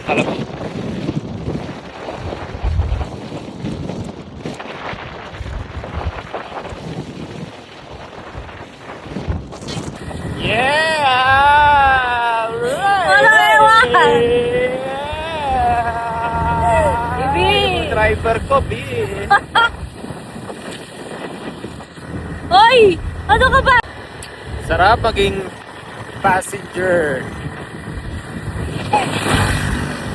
Alam mo. Yeah! Wala ewan! Yeah! Bibi! Yung driver ko, Bi. Hoy! Ano ka ba? Sarap maging passenger.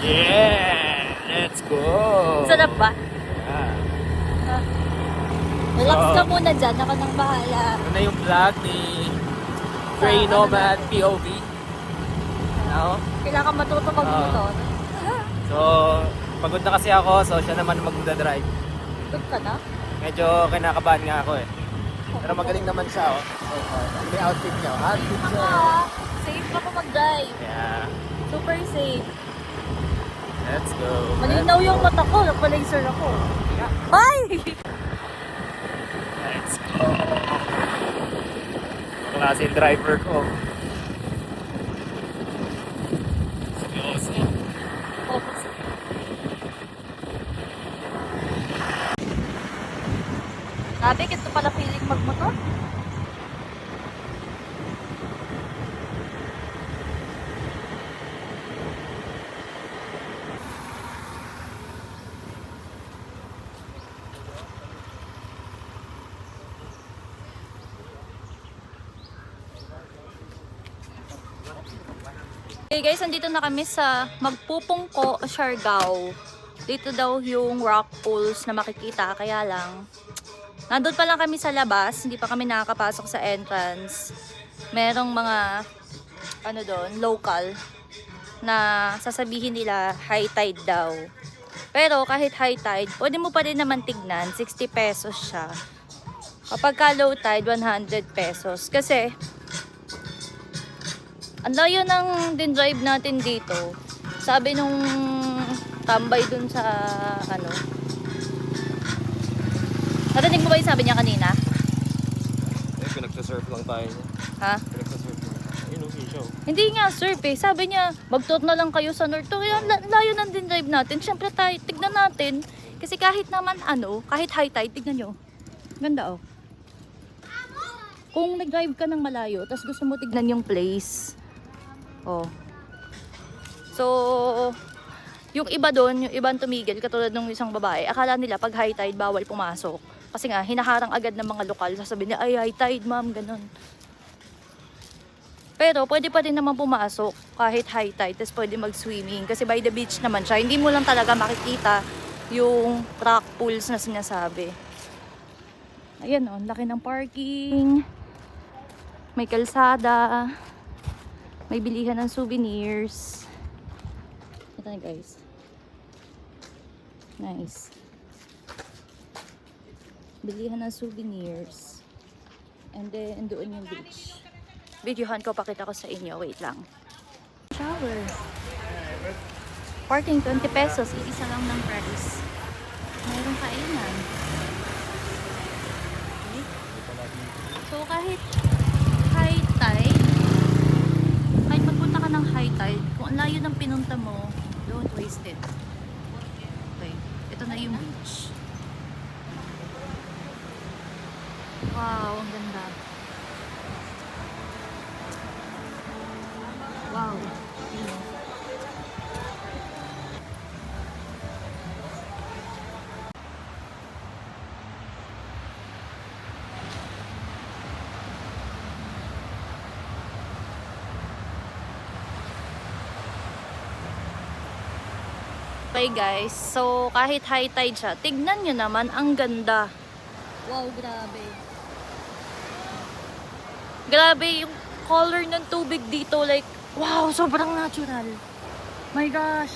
Yeah! Let's go! Sarap ba? Yeah. Relax Oo. ka muna dyan. Ako nang bahala. Ito na yung vlog ni Gray Nomad POV. Ano? Kailangan matuto mag-motor. So, pagod na kasi ako, so siya naman magdadrive. Good ka na? Medyo kinakabahan nga ako eh. Pero magaling naman siya, oh. May outfit niya. Outfit niya. Safe ako mag-drive. Yeah. Super safe. Let's go. Malinaw yung mata ko. Nagpa-laser ako. Ay! Let's go. Klase yung driver ko. Seryoso. Sabi, ito pala feeling magmotor. Okay guys, andito na kami sa Magpupungko, Siargao. Dito daw yung rock pools na makikita, kaya lang nandun pa lang kami sa labas, hindi pa kami nakakapasok sa entrance. Merong mga ano doon, local na sasabihin nila high tide daw. Pero kahit high tide, pwede mo pa rin naman tignan, 60 pesos siya. Kapag ka low tide, 100 pesos. Kasi ang layo ng din drive natin dito. Sabi nung tambay dun sa ano. Narinig mo ba yung sabi niya kanina? Eh, pinagsasurf lang tayo niya. Ha? Pinagsasurf lang. Ayun, okay siya. Hindi nga surf eh. Sabi niya, mag-tour na lang kayo sa north. Kaya layo ng din drive natin. Siyempre tayo, tignan natin. Kasi kahit naman ano, kahit high tide, tignan nyo. Ganda oh. Kung nag-drive ka ng malayo, tapos gusto mo tignan yung place. Oh. So, yung iba doon, yung ibang tumigil, katulad ng isang babae, akala nila pag high tide, bawal pumasok. Kasi nga, hinaharang agad ng mga lokal. Sasabihin niya, ay high tide ma'am, ganun. Pero pwede pa rin naman pumasok kahit high tide, tapos pwede mag-swimming. Kasi by the beach naman siya, hindi mo lang talaga makikita yung rock pools na sinasabi. Ayan o, laki ng parking. May kalsada. May bilihan ng souvenirs. Ito na guys. Nice. Bilihan ng souvenirs. And then, doon yung beach. Videohan ko, pakita ko sa inyo. Wait lang. Shower. Parking 20 pesos. Iisa lang ng price. Mayroong kainan. Okay. So, kahit high tide, kahit magpunta ka ng high tide, kung ang layo ng pinunta mo, don't waste it. Okay. Ito na yung beach. Wow, ang ganda. Wow. Okay guys, so kahit high tide siya, tignan nyo naman, ang ganda. Wow, grabe. Grabe yung color ng tubig dito, like, wow, sobrang natural. My gosh.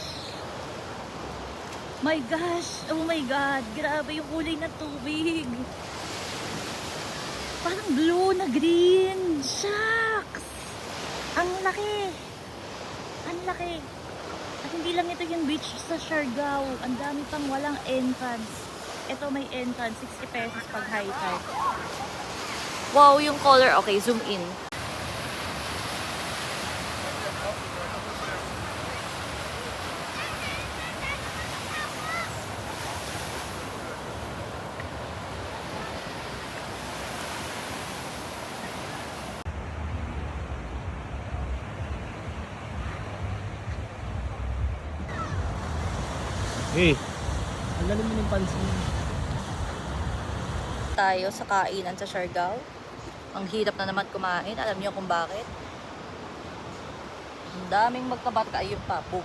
My gosh, oh my god, grabe yung kulay ng tubig. Parang blue na green. Shucks! Ang laki. Ang laki. At hindi lang ito yung beach sa Siargao. Ang dami pang walang entrance. Ito may entrance, 60 pesos pag high tide. Wow, yung color. Okay, zoom in. Eh. Ang galing mo ng pansin. Tayo sa kainan sa Siargao. Ang hirap na naman kumain. Alam niyo kung bakit? Ang daming magkabata. Ayun pa, boom.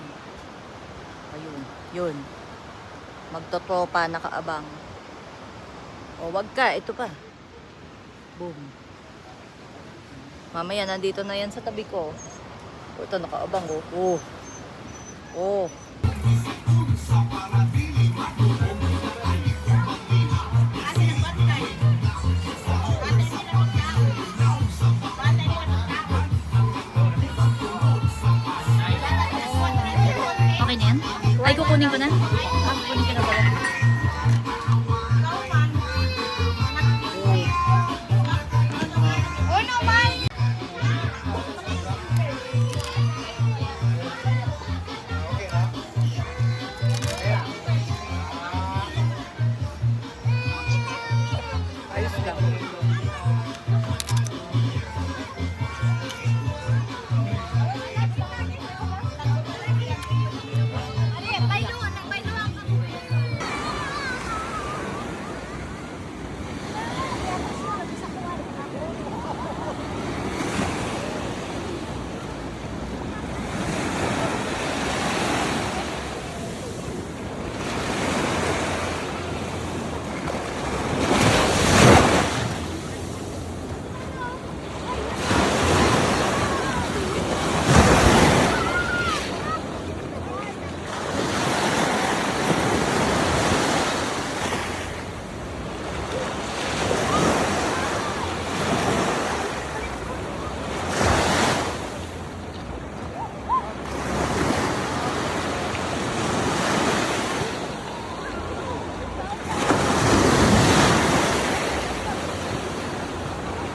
Ayun, yun. Magtotropa nakaabang. O, wag ka. Ito pa. Boom. Mamaya, nandito na yan sa tabi ko. O, ito, nakaabang. Oh. Oh. Okay na yan? Ay, kukunin ko na. Kukunin ko na pala.